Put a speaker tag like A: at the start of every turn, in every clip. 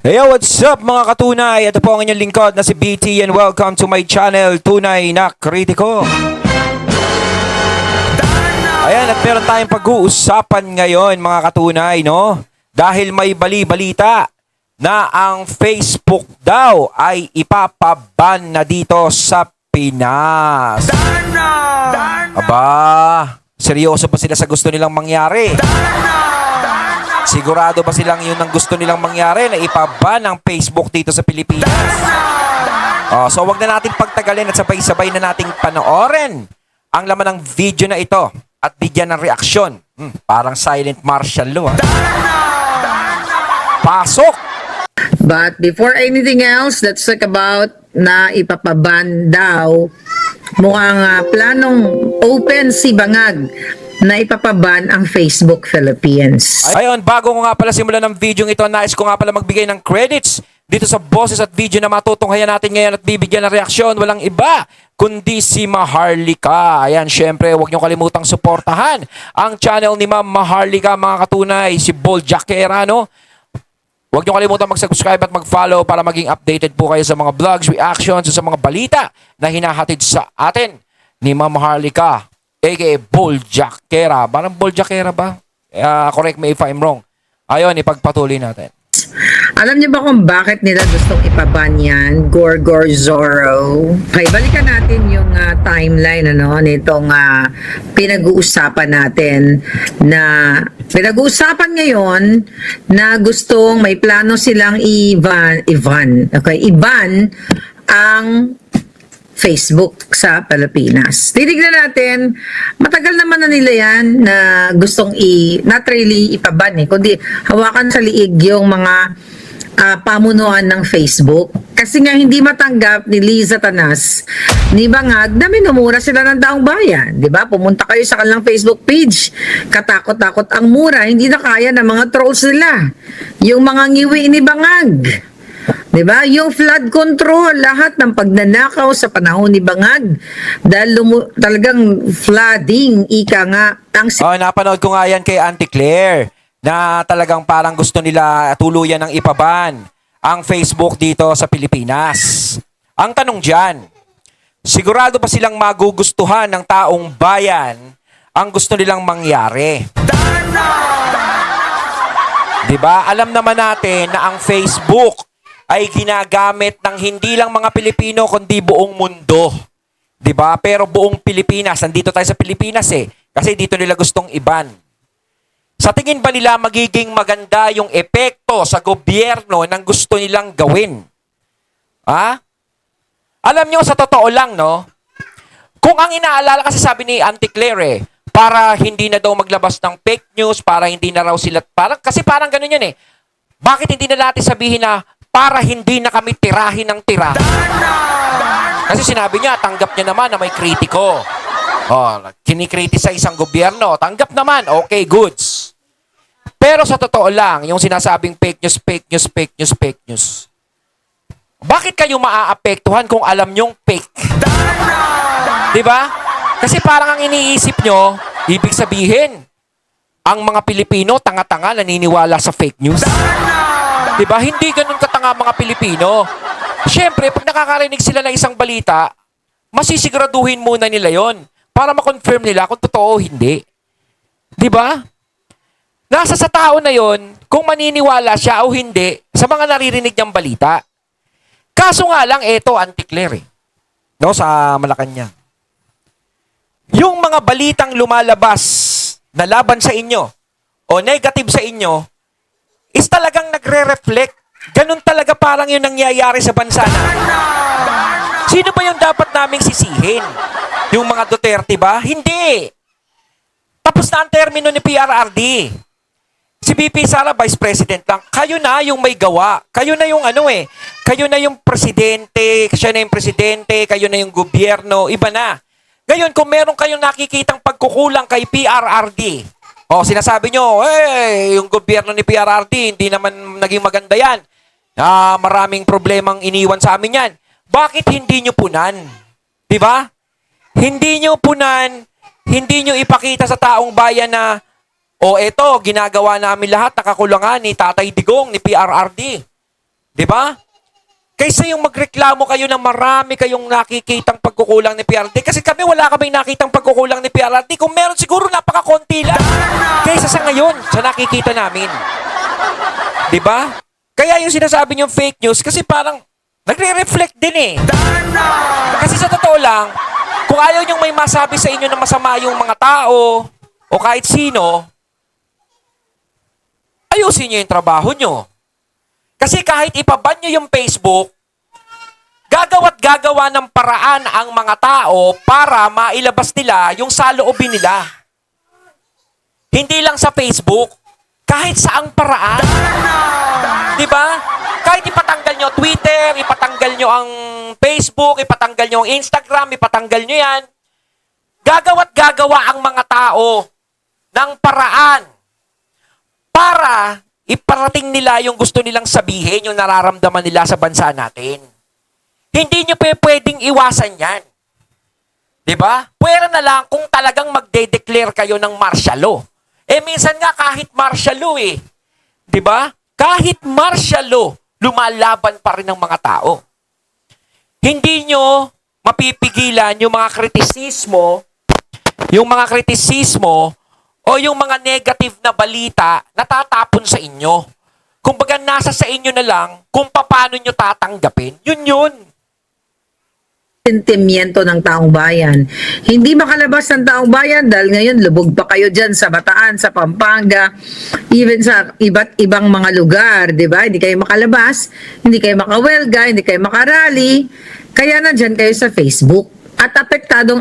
A: Hey, what's up mga katunay? Ito po ang inyong lingkod na si BT and welcome to my channel, Tunay na Kritiko. Ayan, at meron tayong pag-uusapan ngayon mga katunay, no? Dahil may bali-balita na ang Facebook daw ay ipapaban na dito sa Pinas. Aba, seryoso ba sila sa gusto nilang mangyari? Sigurado ba silang yun ang gusto nilang mangyari na ipaban ang Facebook dito sa Pilipinas? So wag na natin pagtagalin at sabay-sabay na nating panoorin ang laman ng video na ito at bigyan ng reaksyon. Parang silent martial law. Pasok!
B: But before anything else, let's talk about na ipapaban daw. Mukhang planong open si Bangag na ipapaban ang Facebook Philippines.
A: Ayun, bago ko nga pala simulan ng video ito, nais ko nga pala magbigay ng credits dito sa boses at video na matutunghayan natin ngayon at bibigyan ng reaksyon. Walang iba kundi si Maharlika. Ayan, syempre, huwag niyo kalimutang suportahan ang channel ni Ma'am Maharlika, mga katunay, si Bol Jaquera, no? Huwag niyo kalimutan mag-subscribe at mag-follow para maging updated po kayo sa mga vlogs, reactions, sa mga balita na hinahatid sa atin ni Ma'am Maharlika, aka Bol Jaquera. Parang Bol Jaquera ba? Correct me if I'm wrong. Ayun, ipagpatuloy natin.
B: Alam niyo ba kung bakit nila gustong ipaban yan? Gorgor Zorro. Okay, balikan natin yung timeline nitong pinag-uusapan natin na pinag-uusapan ngayon na gustong may plano silang iban ang Facebook sa Pilipinas. Titignan natin, matagal naman na nila yan na gustong not really ipaban kundi hawakan sa liig yung mga pamunuan ng Facebook. Kasi nga hindi matanggap ni Liza Tanas, ni Bangag, na minumura sila ng taong bayan. Diba? Pumunta kayo sa kanilang Facebook page. Katakot-takot ang mura. Hindi na kaya ng mga trolls nila. Yung mga ngiwi ni Bangag. Diba? Yung flood control, lahat ng pagnanakaw sa panahon ni Bangag. Dahil talagang flooding, ika nga.
A: Napanood ko nga yan kay Auntie Claire na talagang parang gusto nila tuluyan ng ipaban ang Facebook dito sa Pilipinas. Ang tanong dyan, sigurado ba silang magugustuhan ng taong bayan ang gusto nilang mangyari? Diba? Alam naman natin na ang Facebook ay ginagamit ng hindi lang mga Pilipino kundi buong mundo. 'Di ba? Pero buong Pilipinas, nandito tayo sa Pilipinas kasi dito nila gustong iban. Sa tingin ba nila magiging maganda yung epekto sa gobyerno ng gusto nilang gawin? Alam nyo, sa totoo lang, no? Kung ang inaalala, kasi sabi ni Auntie Claire para hindi na daw maglabas ng fake news, para hindi na raw sila, kasi parang ganun yun Bakit hindi na natin sabihin na para hindi na kami tirahin ng tira? Kasi sinabi niya, tanggap niya naman na may kritiko. Kinikriticize ang gobyerno. Tanggap naman, okay, goods. Pero sa totoo lang, yung sinasabing fake news. Bakit kayo maaapektuhan kung alam nyong fake? Diba? Kasi parang ang iniisip nyo, ibig sabihin, ang mga Pilipino, tanga-tanga, naniniwala sa fake news. Diba? Hindi ganun katanga mga Pilipino. Siyempre, pag nakakarinig sila ng isang balita, masisiguraduhin muna nila yon para ma-confirm nila kung totoo o hindi. Diba? Nasa sa tao na yon kung maniniwala siya o hindi sa mga naririnig niyang balita. Kaso nga lang, eto, Auntie Claire, no, sa Malacanang. Yung mga balitang lumalabas na laban sa inyo o negative sa inyo is talagang nagre-reflect. Ganun talaga parang yung nangyayari sa bansa natin. Sino ba yung dapat naming sisihin? Yung mga Duterte ba? Hindi. Tapos na ang termino ni PRRD. Si BP Sara, Vice President lang. Kayo na yung may gawa. Kayo na yung Kayo na yung presidente. Siya na yung presidente. Kayo na yung gobyerno. Iba na. Ngayon, kung meron kayong nakikitang pagkukulang kay PRRD, sinasabi nyo, yung gobyerno ni PRRD, hindi naman naging maganda yan. Maraming problemang iniwan sa amin yan. Bakit hindi nyo punan? Diba? Hindi nyo punan, hindi nyo ipakita sa taong bayan na, eto, ginagawa namin lahat, nakakulangan ni Tatay Digong, ni PRRD. 'Di ba? Kaysa yung magreklamo kayo na marami kayong nakikitang pagkukulang ni PRRD. Kasi kami wala kaming nakitang pagkukulang ni PRRD. Kung meron siguro napakakonti lang. Kaysa sa ngayon, sa nakikita namin. 'Di ba? Kaya yung sinasabi niyong fake news, kasi parang nagre-reflect din eh. Kasi sa totoo lang, kung ayaw niyong may masabi sa inyo na masama yung mga tao, o kahit sino, ayusin niyo yung trabaho niyo. Kasi kahit ipaban nyo yung Facebook, gagawa't gagawa ng paraan ang mga tao para mailabas nila yung saloobin nila. Hindi lang sa Facebook, kahit saang paraan. Diba? Kahit ipatanggal nyo Twitter, ipatanggal nyo ang Facebook, ipatanggal nyo ang Instagram, ipatanggal nyo yan, gagawa't gagawa ang mga tao ng paraan para iparating nila yung gusto nilang sabihin, yung nararamdaman nila sa bansa natin. Hindi nyo pwedeng iwasan yan. Diba? Pwera na lang kung talagang magde-declare kayo ng martial law. Eh minsan nga kahit martial law eh. Diba? Kahit martial law, lumalaban pa rin ng mga tao. Hindi nyo mapipigilan yung mga kritisismo o yung mga negative na balita natatapon sa inyo. Kumbaga nasa sa inyo na lang kung paano nyo tatanggapin. Yun.
B: Sentimiento ng taong bayan. Hindi makalabas ng taong bayan dahil ngayon lubog pa kayo dyan sa Bataan, sa Pampanga, even sa iba't ibang mga lugar, di ba? Hindi kayo makalabas, hindi kayo makawelga, hindi kayo makarally, kaya nandyan kayo sa Facebook. At apektado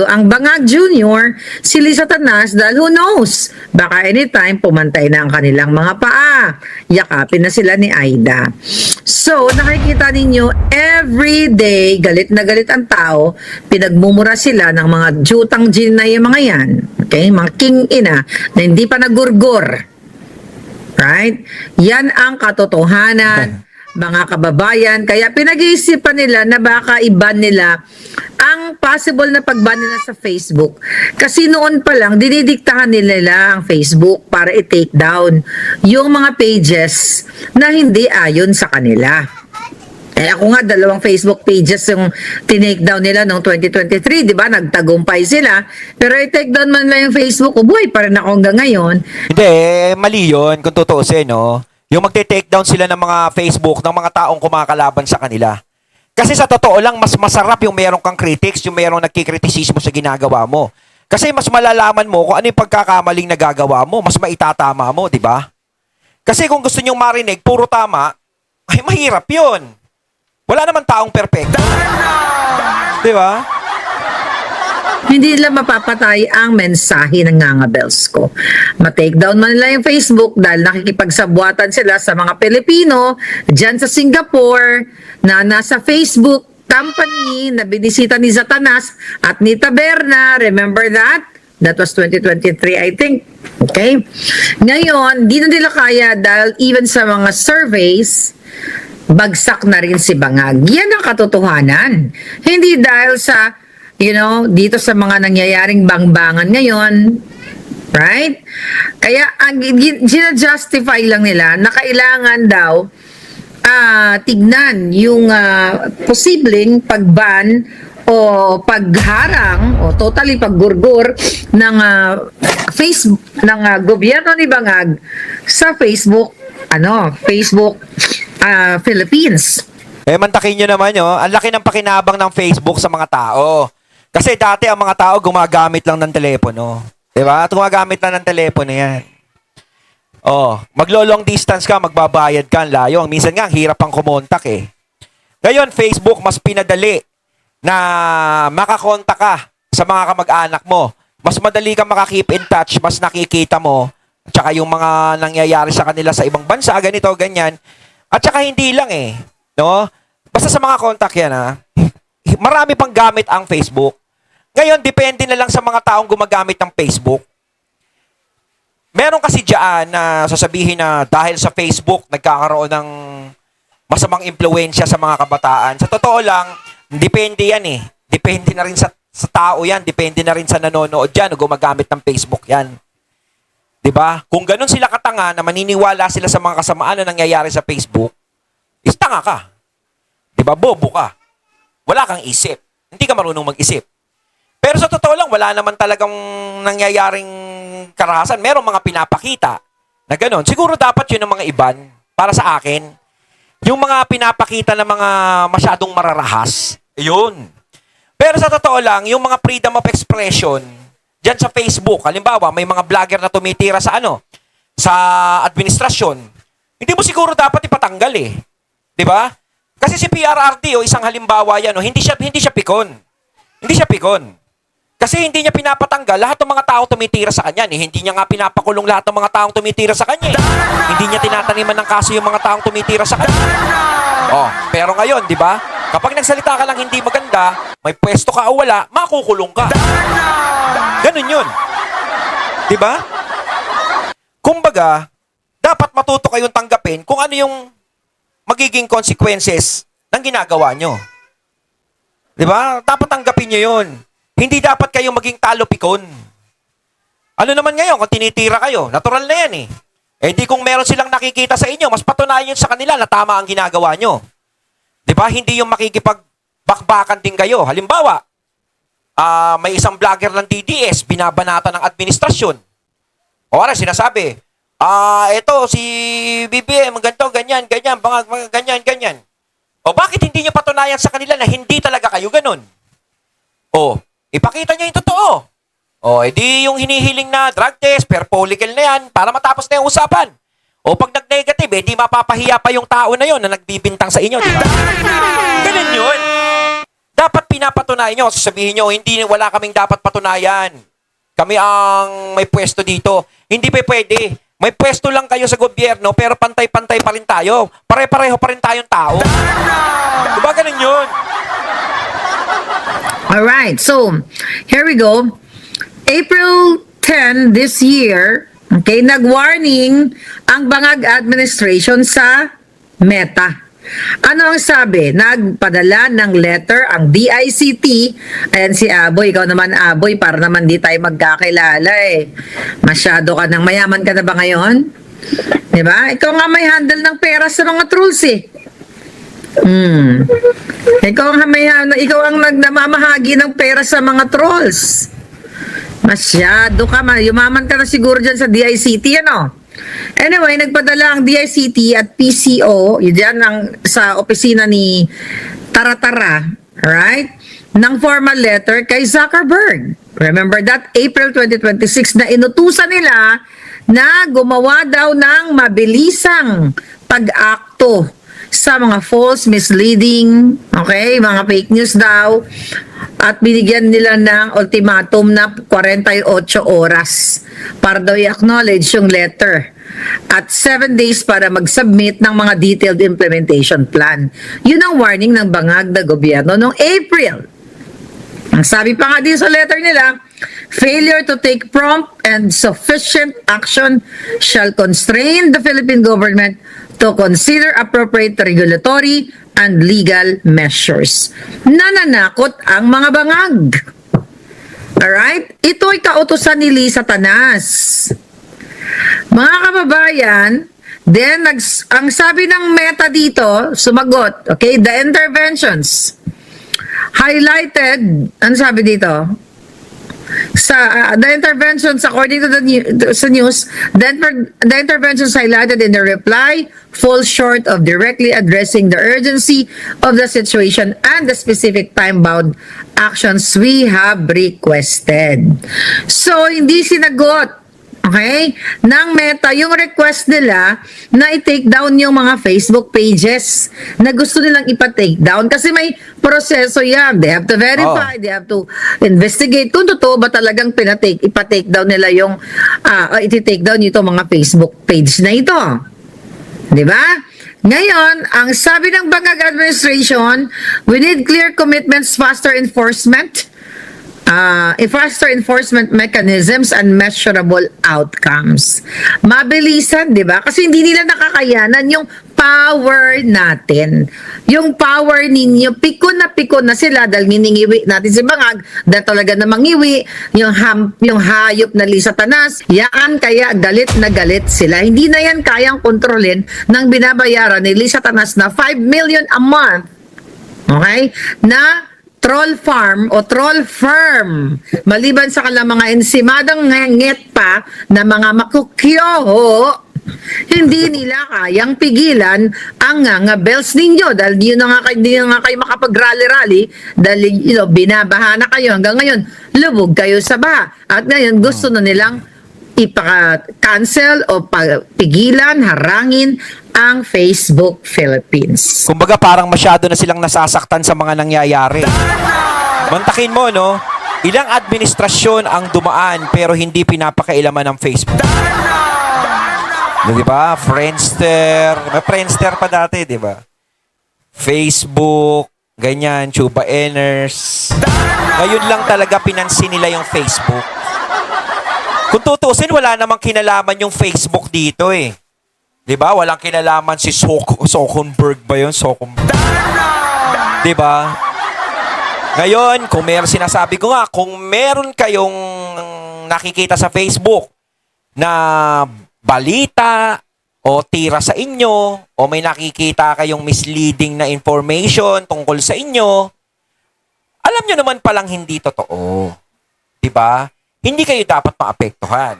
B: ang Bangag Junior, si Lisa Tanas, dahil who knows, baka anytime pumantay na ang kanilang mga paa. Yakapin na sila ni Aida. So, nakikita ninyo, everyday, galit na galit ang tao, pinagmumura sila ng mga jutang ginay mga yan. Okay? Mga king-ina na hindi pa nagurgur. Right? Yan ang katotohanan. Mga kababayan, kaya pinag-iisipan nila na baka i-ban nila ang possible na pag-ban nila sa Facebook. Kasi noon pa lang, dinidiktahan nila ang Facebook para i-take down yung mga pages na hindi ayon sa kanila. Eh ako nga, 2 Facebook pages yung tinake down nila noong 2023, di ba? Nagtagumpay sila. Pero i-take down man lang yung Facebook, buhay pa rin ako hanggang ngayon.
A: Hindi, mali yun kung tutuusin, no? Yung magte-take down sila ng mga Facebook ng mga taong kumakalaban sa kanila. Kasi sa totoo lang, mas masarap yung merong kang critics, yung merong nagkikritisismo sa ginagawa mo. Kasi mas malalaman mo kung ano yung pagkakamaling nagagawa mo, mas maitatama mo, di ba? Kasi kung gusto nyong marinig, puro tama, ay mahirap yun. Wala naman taong perfecto. Di ba?
B: Hindi nila mapapatay ang mensahe ng ngangabels ko. Ma-take down man nila yung Facebook dahil nakikipagsabuatan sila sa mga Pilipino dyan sa Singapore na nasa Facebook company na binisita ni Satanas at ni Taberna. Remember that? That was 2023, I think. Okay? Ngayon, di na nila kaya dahil even sa mga surveys, bagsak na rin si Bangag. Yan ang katotohanan. Hindi dahil sa dito sa mga nangyayaring bangbangan ngayon, right? Kaya ang gina-justify lang nila na kailangan daw tignan yung posibleng pagban o pagharang o totally paggurgur ng Facebook ng gobyerno ni Bangag sa Facebook Philippines.
A: Mantakin nyo naman ang laki ng pakinabang ng Facebook sa mga tao. Kasi dati ang mga tao gumagamit lang ng telepono. Diba? At gumagamit lang ng telepono yan. Maglo-long distance ka, magbabayad ka, ang layo. Minsan nga, hirap ang kumontak eh. Ngayon, Facebook, mas pinadali na makakontak ka sa mga kamag-anak mo. Mas madali ka maka-keep in touch, mas nakikita mo. At saka yung mga nangyayari sa kanila sa ibang bansa, ganito, ganyan. At saka hindi lang eh. No? Basta sa mga contact yan marami pang gamit ang Facebook. Ngayon, depende na lang sa mga taong gumagamit ng Facebook. Meron kasi dyan na sasabihin na dahil sa Facebook, nagkakaroon ng masamang impluensya sa mga kabataan. Sa totoo lang, depende yan eh. Depende na rin sa tao yan. Depende na rin sa nanonood dyan o gumagamit ng Facebook yan. Diba? Kung ganun sila katanga na maniniwala sila sa mga kasamaan na nangyayari sa Facebook, is tanga ka. Di ba? Bobo ka. Wala kang isip. Hindi ka marunong mag-isip. Pero sa totoo lang, wala naman talagang nangyayaring karahasan. Merong mga pinapakita na gano'n. Siguro dapat yun ang mga iban para sa akin. Yung mga pinapakita na mga masyadong mararahas, yun. Pero sa totoo lang, yung mga freedom of expression, dyan sa Facebook, halimbawa, may mga vlogger na tumitira sa sa administrasyon, hindi mo siguro dapat ipatanggal eh. Di ba? Kasi si PRRD, isang halimbawa yan, hindi siya pikon. Hindi siya pikon. Kasi hindi niya pinapatanggal lahat ng mga tao tumitira sa kanya. Hindi niya nga pinapakulong lahat ng mga taong tumitira sa kanya. Hindi niya tinataniman ng kaso yung mga taong tumitira sa kanya. Pero ngayon, di ba? Kapag nagsalita ka lang hindi maganda, may pwesto ka o wala, makukulong ka. Ganun yun. Di ba? Kumbaga, dapat matuto kayong tanggapin kung ano yung magiging consequences ng ginagawa nyo. Di ba? Dapat tanggapin nyo yun. Hindi dapat kayong maging talo-pikon. Ano naman ngayon, kung tinitira kayo, natural na yan di kung meron silang nakikita sa inyo, mas patunayan yun sa kanila na tama ang ginagawa nyo. Di ba? Hindi yung makikipagbakbakan din kayo. Halimbawa, may isang vlogger ng DDS, binabanata ng administrasyon. Sinasabi, eto, si BBM, ganito, ganyan, ganyan. Bakit hindi nyo patunayan sa kanila na hindi talaga kayo ganun? Ipakita nyo yung totoo. Edi yung hinihiling na drug test, perpolical na yan, para matapos na yung usapan. Pag nag-negative, di mapapahiya pa yung tao na yon na nagbibintang sa inyo, di ba? Ganun yun. Dapat pinapatunayan nyo, sasabihin nyo, wala kaming dapat patunayan. Kami ang may pwesto dito. Hindi pa pwede. May pwesto lang kayo sa gobyerno, pero pantay-pantay pa rin tayo. Pare-pareho pa rin tayong tao. Diba ganun yun?
B: Alright, so here we go. April 10 this year, okay, nag-warning ang Bangag administration sa Meta. Ano ang sabi? Nagpadala ng letter ang DICT. Ayan si Aboy, ikaw naman Aboy, para naman di tayo magkakilala Masyado ka nang mayaman ka na ba ngayon? Diba? Ikaw nga may handle ng pera sa mga trolls Ikaw ang namamahagi ng pera sa mga trolls. Masyado ka, yumaman ka na siguro dyan sa DICT, Anyway, nagpadala ang DICT at PCO, yun sa opisina ni Taratara, right? Ng formal letter kay Zuckerberg. Remember that? April 2026 na inutusan nila na gumawa daw ng mabilisang pag-akto sa mga false, misleading, okay, mga fake news daw, at binigyan nila ng ultimatum na 48 oras para daw i-acknowledge yung letter at 7 days para mag-submit ng mga detailed implementation plan. Yun ang warning ng bangag na gobyerno noong April. Ang sabi pa nga din sa letter nila, failure to take prompt and sufficient action shall constrain the Philippine government to consider appropriate regulatory and legal measures. Nananakot ang mga bangag. Alright? Ito'y kautusan ni Lisa Tanas. Mga kababayan, then ang sabi ng Meta dito, sumagot, okay, the interventions highlighted, ano sabi dito? The interventions, according to the news, the interventions highlighted in the reply fall short of directly addressing the urgency of the situation and the specific time-bound actions we have requested. So, hindi sinagot, okay, ng Meta yung request nila na i-take down yung mga Facebook pages na gusto nilang ipa-take down kasi may proseso yan. They have to verify, they have to investigate kung totoo ba talagang ipa-take down nila yung iti-take down itong mga Facebook page na ito. Di ba? Ngayon, ang sabi ng Bangag administration, we need clear commitments, faster enforcement mechanisms and measurable outcomes. Mabilisan, di ba? Kasi hindi nila nakakayanan yung power natin. Yung power ninyo, piko na sila dahil giningiwi natin si Bangag, dahil talaga na mangiwi, yung hayop na Lisa Tanas, yaan kaya galit na galit sila. Hindi na yan kayang kontrolin ng binabayaran ni Lisa Tanas na 5 million a month. Okay? Na troll farm o troll firm. Maliban sa kanilang mga ensimadang nget pa na mga makukyoho, hindi nila kayang pigilan ang nga bells ninyo dahil di na nga kayo makapag-rally-rally dahil binabaha na kayo hanggang ngayon lubog kayo sa baha at ngayon gusto na nilang ipaka-cancel o pigilan, harangin ang Facebook Philippines.
A: Kumbaga parang masyado na silang nasasaktan sa mga nangyayari. Mantakin mo, no? Ilang administrasyon ang dumaan pero hindi pinapakailaman ng Facebook. Di ba? Friendster. May Friendster pa dati, di ba? Facebook, ganyan, Chuba Enners. Ngayon lang talaga pinansin nila yung Facebook. Kung tutusin, wala namang kinalaman yung Facebook dito eh. Di ba? Walang kinalaman si Zuckerberg ba yun? Di ba? Ngayon, kung sinasabi ko nga, kung meron kayong nakikita sa Facebook na balita o tira sa inyo o may nakikita kayong misleading na information tungkol sa inyo, alam nyo naman palang hindi totoo. Diba? Hindi kayo dapat maapektuhan.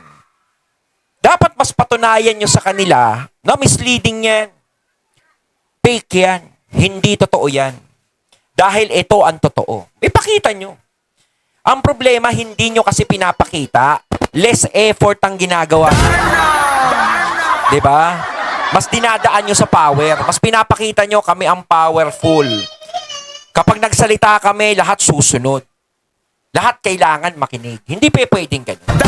A: Dapat mas patunayan nyo sa kanila na misleading yan. Fake yan. Hindi totoo yan. Dahil ito ang totoo. Ipakita nyo. Ang problema, hindi nyo kasi pinapakita. Less effort ang ginagawa. Diba? Mas dinadaan nyo sa power. Mas pinapakita nyo kami ang powerful. Kapag nagsalita kami, lahat susunod. Lahat kailangan makinig. Hindi pwedeng ganyan.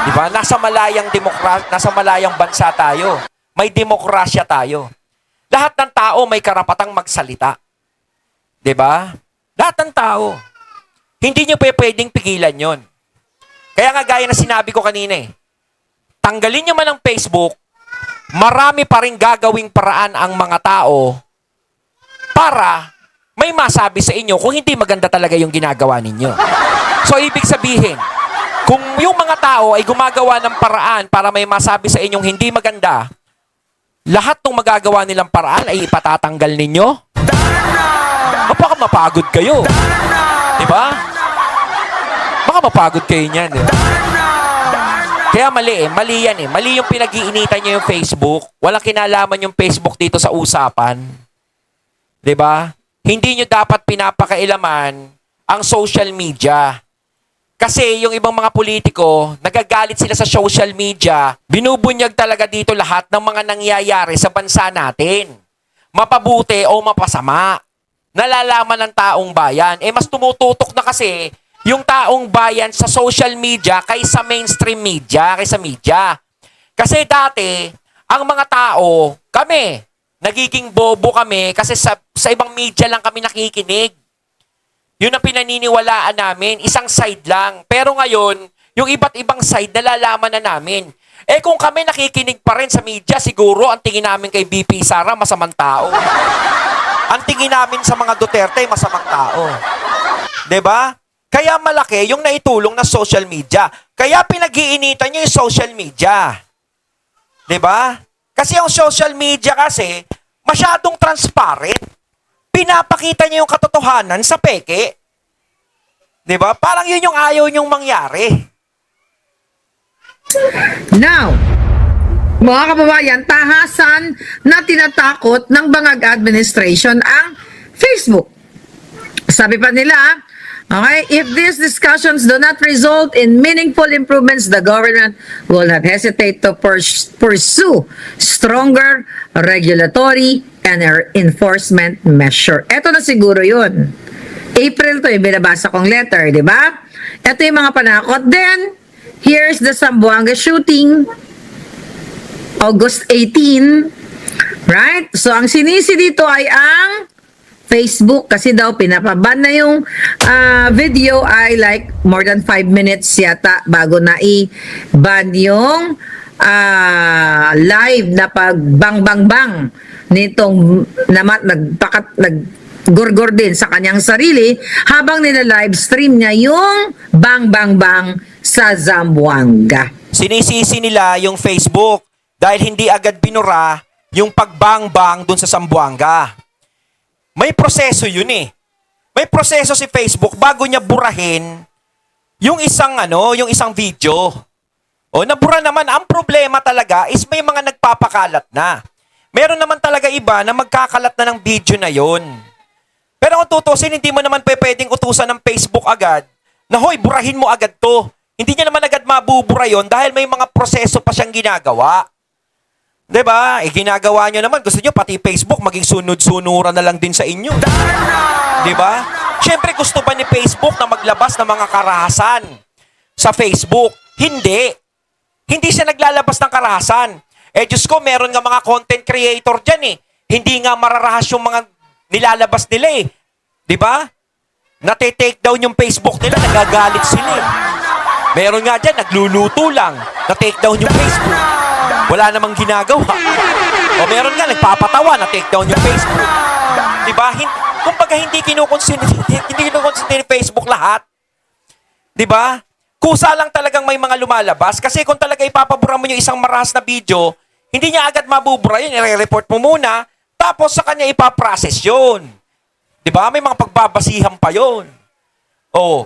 A: Diba? Nasa malayang bansa tayo. May demokrasya tayo. Lahat ng tao may karapatang magsalita. Diba? Lahat ng tao. Hindi nyo pwedeng pigilan yon. Kaya nga gaya na sinabi ko kanina eh. Tanggalin nyo man ang Facebook, marami pa rin gagawing paraan ang mga tao para may masabi sa inyo kung hindi maganda talaga yung ginagawa ninyo. So, ibig sabihin, kung yung mga tao ay gumagawa ng paraan para may masabi sa inyong hindi maganda, lahat ng magagawa nilang paraan ay ipatatanggal ninyo? Baka mapagod kayo. Diba? Baka mapagod kayo niyan. Diba? Kaya mali eh. Mali yan eh. Mali yung pinag-iinitan nyo yung Facebook. Walang kinalaman yung Facebook dito sa usapan. Diba? Hindi nyo dapat pinapakailaman ang social media. Kasi yung ibang mga politiko, nagagalit sila sa social media, binubunyag talaga dito lahat ng mga nangyayari sa bansa natin. Mapabuti o mapasama. Nalalaman ng taong bayan. Eh mas tumututok na kasi yung taong bayan sa social media kaysa mainstream media, kaysa media. Kasi dati, ang mga tao, kami, nagiging bobo kami kasi sa ibang media lang kami nakikinig. Yun ang pinaniniwalaan namin, isang side lang. Pero ngayon, yung iba't ibang side, nalalaman na namin. Eh kung kami nakikinig pa rin sa media, siguro ang tingin namin kay BP Sara, masamang tao. Ang tingin namin sa mga Duterte, masamang tao. 'Di ba? Kaya malaki yung naitulong na social media. Kaya pinag-iinitan nyo yung social media. 'Di ba? Kasi yung social media kasi, masyadong transparent. Pinapakita nyo yung katotohanan sa peke. 'Di ba? Parang yun yung ayaw nyong mangyari.
B: Now, mga kababayan, tahasan na tinatakot ng Bangag administration ang Facebook. Sabi pa nila, okay, if these discussions do not result in meaningful improvements, the government will not hesitate to pursue stronger regulatory and enforcement measure. Ito na siguro yun. April to, binabasa kong letter, di ba? Ito yung mga panakot. Then, here's the Zamboanga shooting, August 18, right? So, ang sinisi dito ay ang Facebook kasi daw pinapaban na yung video ay like more than 5 minutes yata bago na i-ban yung live na pag bang bang bang nitong naggurgor din sa kanyang sarili habang nila-live stream niya yung bang bang bang sa Zamboanga.
A: Sinisisi nila yung Facebook dahil hindi agad binura yung pagbang-bang dun sa Zamboanga. May proseso yun eh. May proseso si Facebook bago niya burahin yung isang video. O nabura naman, ang problema talaga is may mga nagpapakalat na. Meron naman talaga iba na magkakalat na ng video na yon. Pero kung tutusin, hindi mo naman pwedeng utusan ng Facebook agad na hoy, burahin mo agad to. Hindi niya naman agad mabubura yon dahil may mga proseso pa siyang ginagawa. 'Di ba? Ginagawa niyo naman, gusto niyo pati Facebook maging sunod-sunuran na lang din sa inyo. 'Di ba? Siyempre gusto ba ni Facebook na maglabas ng mga karahasan sa Facebook? Hindi. Hindi siya naglalabas ng karahasan. Diyos ko, meron nga mga content creator dyan eh. Hindi nga mararahas yung mga nilalabas nila eh. 'Di ba? Nate-take down yung Facebook nila, nagagalit sila eh. Meron nga dyan, nagluluto lang. Na-take down yung Facebook. Wala namang ginagawa. O meron nga, nagpapatawa, na-take down yung Facebook. Diba? Kumbaga, hindi kinukonsider ni Facebook lahat. Diba? Kusa lang talagang may mga lumalabas. Kasi kung talaga ipapabura mo yung isang marahas na video, hindi niya agad mabubura yun. I-report mo muna, tapos sa kanya ipaprocess yun. Diba? May mga pagbabasihan pa yun. O,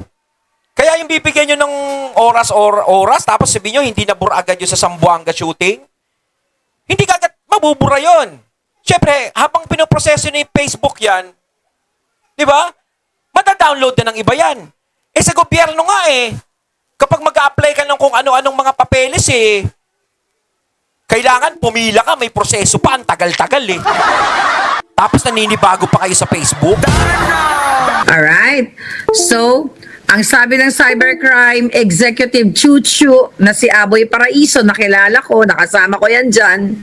A: kaya yung bibigyan nyo ng oras, tapos sabihin nyo, hindi nabura agad yun sa Zamboanga shooting. Hindi ka agad mabubura yun. Siyempre, habang pinoproseso ni Facebook yan, di ba? Matadownload na ng iba yan. Sa gobyerno nga kapag mag-a-apply ka ng kung ano-anong mga papeles kailangan pumila ka, may proseso pa, ang tagal-tagal Tapos naninibago pa kayo sa Facebook.
B: Alright? So, ang sabi ng Cybercrime Executive Chuchu na si Aboy Paraiso, nakilala ko, nakasama ko yan dyan.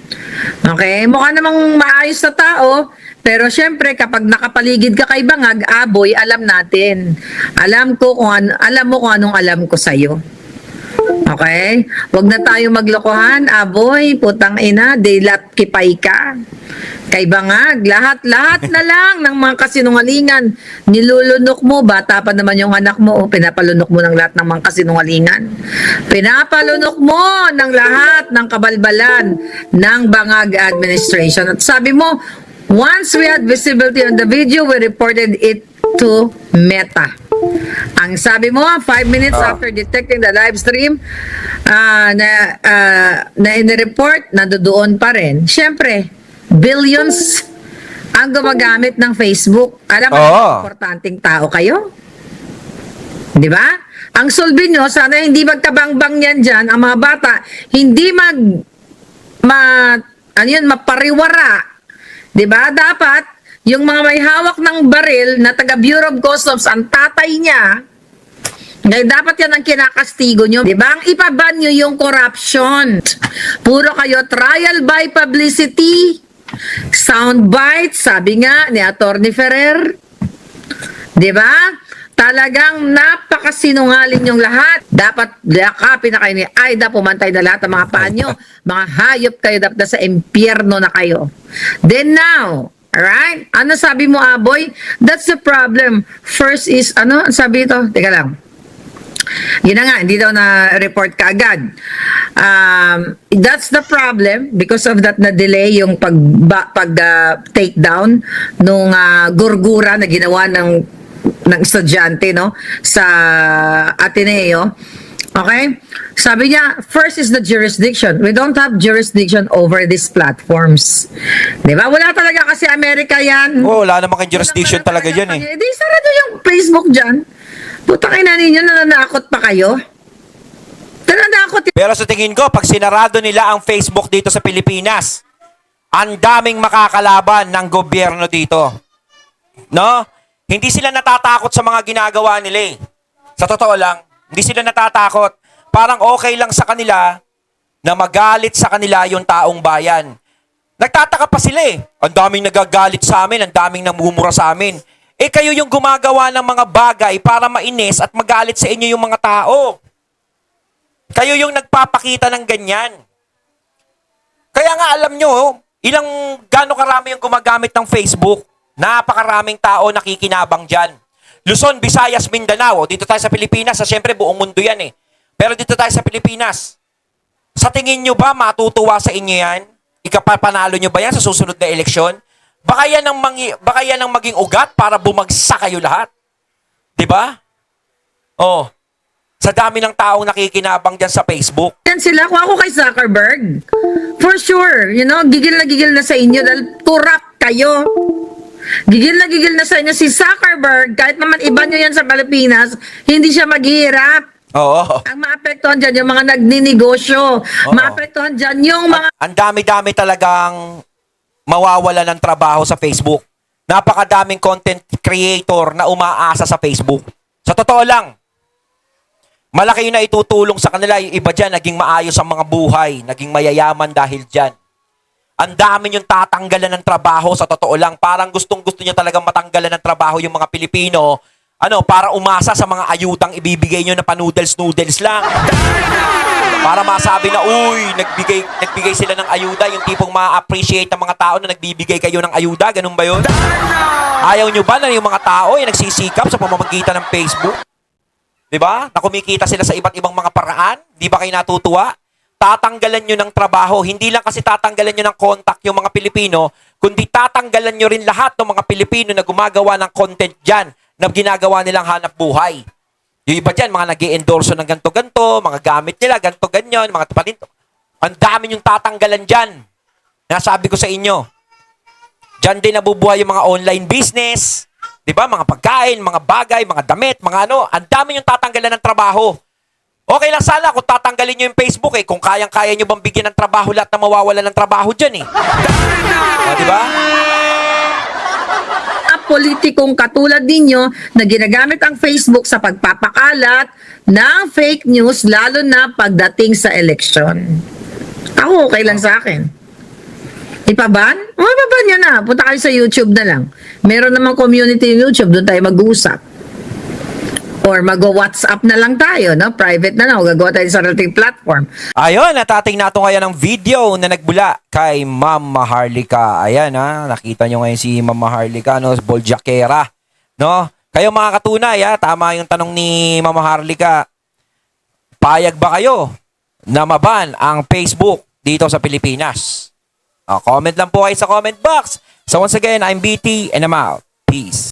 B: Okay? Mukha namang maayos na tao, pero syempre kapag nakapaligid ka kay Bangag, Aboy, alam natin. Alam mo kung anong alam ko sa'yo. Okay? Huwag na tayo maglokohan, Aboy, putang ina, dilat kipay ka. Kay Bangag, lahat na lang ng mga kasinungalingan, nilulunok mo, bata pa naman yung anak mo, pinapalunok mo ng lahat ng mga kasinungalingan. Pinapalunok mo ng lahat ng kabalbalan ng Bangag administration. At sabi mo, once we had visibility on the video, we reported it to Meta. Ang sabi mo, 5 minutes after detecting the live stream na in-report, nandoon pa rin. Siyempre, billions ang gumagamit ng Facebook. Alam mo, importanteng tao kayo? Di ba? Ang sulbi nyo, sana hindi magkabangbang yan dyan, ang mga bata, hindi mapariwara. Di ba? Dapat, yung mga may hawak ng baril na taga Bureau of Customs, ang tatay niya, dapat yan ang kinakastigo nyo. Diba? Ang ipaban nyo yung corruption. Puro kayo trial by publicity, soundbite, sabi nga ni Atty. Ferrer. Diba? Talagang napakasinungaling yung lahat. Dapat yakapin na kayo ni Aida, pumantay na lahat ng mga panyo. Mga hayop kayo, dapat na sa impyerno na kayo. Then now, alright? Ano sabi mo, Aboy? That's the problem. First is, ano sabi ito? Teka lang. Yun na nga, hindi daw na-report ka agad. That's the problem because of that na-delay yung take down nung gurgura na ginawa ng estudyante sa Ateneo. Okay? Sabi niya, first is the jurisdiction. We don't have jurisdiction over these platforms. Di ba? Wala talaga kasi Amerika yan.
A: Wala naman kang jurisdiction talaga dyan
B: Di sarado yung Facebook dyan. Putang ina ninyo, nananakot pa kayo? Nananakot.
A: Pero sa tingin ko, pag sinarado nila ang Facebook dito sa Pilipinas, ang daming makakalaban ng gobyerno dito. No? Hindi sila natatakot sa mga ginagawa nila Sa totoo lang, hindi sila natatakot. Parang okay lang sa kanila na magalit sa kanila yung taong bayan. Nagtataka pa sila eh. Ang daming nagagalit sa amin, ang daming namumura sa amin. Eh kayo yung gumagawa ng mga bagay para mainis at magalit sa inyo yung mga tao. Kayo yung nagpapakita ng ganyan. Kaya nga alam nyo, gaano karami yung gumagamit ng Facebook. Napakaraming tao nakikinabang dyan. Luzon, Visayas, Mindanao. Dito tayo sa Pilipinas. Siyempre buong mundo yan eh. Pero dito tayo sa Pilipinas. Sa tingin nyo ba matutuwa sa inyo yan? Ikapapanalo nyo ba yan sa susunod na eleksyon? Baka yan ang maging ugat para bumagsak kayo lahat. 'Di ba? Oh. Sa dami ng taong nakikinabang diyan sa Facebook.
B: Yan sila, kung ako kay Zuckerberg, for sure, gigil na sa inyo dahil turap kayo. Gigil na sa inyo si Zuckerberg, kahit naman iba nyo yan sa Pilipinas, hindi siya maghihirap.
A: Oo.
B: Ang maapektuhan dyan yung mga nagninegosyo. Maapektuhan dyan yung mga...
A: Ang dami-dami talagang mawawala ng trabaho sa Facebook. Napakadaming content creator na umaasa sa Facebook. Sa totoo lang, malaki yun na itutulong sa kanila. Yung iba dyan, naging maayos ang mga buhay. Naging mayayaman dahil dyan. Ang dami yung tatanggalan ng trabaho sa totoo lang. Parang gustong-gusto nyo talagang matanggalan ng trabaho yung mga Pilipino. Para umasa sa mga ayudang ibibigay nyo na pa-noodles-noodles lang. Para masabi na, uy, nagbigay sila ng ayuda. Yung tipong ma-appreciate ng mga tao na nagbibigay kayo ng ayuda. Ganun ba yun? Ayaw nyo ba na yung mga tao ay nagsisikap sa pamamagitan ng Facebook? Diba? Na kumikita sila sa iba't ibang mga paraan? Di ba kayo natutuwa? Tatanggalan nyo ng trabaho. Hindi lang kasi tatanggalan nyo ng contact yung mga Pilipino, kundi tatanggalan nyo rin lahat ng mga Pilipino na gumagawa ng content dyan na ginagawa nilang hanap buhay. Yung iba dyan, mga nag-i-endorso ng ganto-ganto, mga gamit nila, ganto-ganyan, mga tapatinto. Ang dami yung tatanggalan dyan. Nasabi ko sa inyo, dyan din nabubuhay yung mga online business, di ba? Mga pagkain, mga bagay, mga damit, mga ano. Ang dami yung tatanggalan ng trabaho. Okay lang sana kung tatanggalin nyo yung Facebook eh. Kung kayang-kaya nyo bang bigyan ng trabaho lahat na mawawala ng trabaho dyan eh. Di ba?
B: Politikong katulad ninyo na ginagamit ang Facebook sa pagpapakalat ng fake news lalo na pagdating sa eleksyon. Ako, okay lang sa akin. Ipaban? Ipaban nyo na. Punta kayo sa YouTube na lang. Meron namang community yung YouTube. Doon tayo mag-uusap. Or mag-WhatsApp na lang tayo, no? Private na lang. O gagawa tayo sa relating platform.
A: Ayun, natating nato ngayon ng video na nagbula kay Ma'am Maharlika. Ayan nakita nyo ngayon si Ma'am Maharlika, Boljakera. No? Kayo mga katunay, tama yung tanong ni Ma'am Maharlika. Payag ba kayo na maban ang Facebook dito sa Pilipinas? Comment lang po kayo sa comment box. So once again, I'm BT and I'm out. Peace.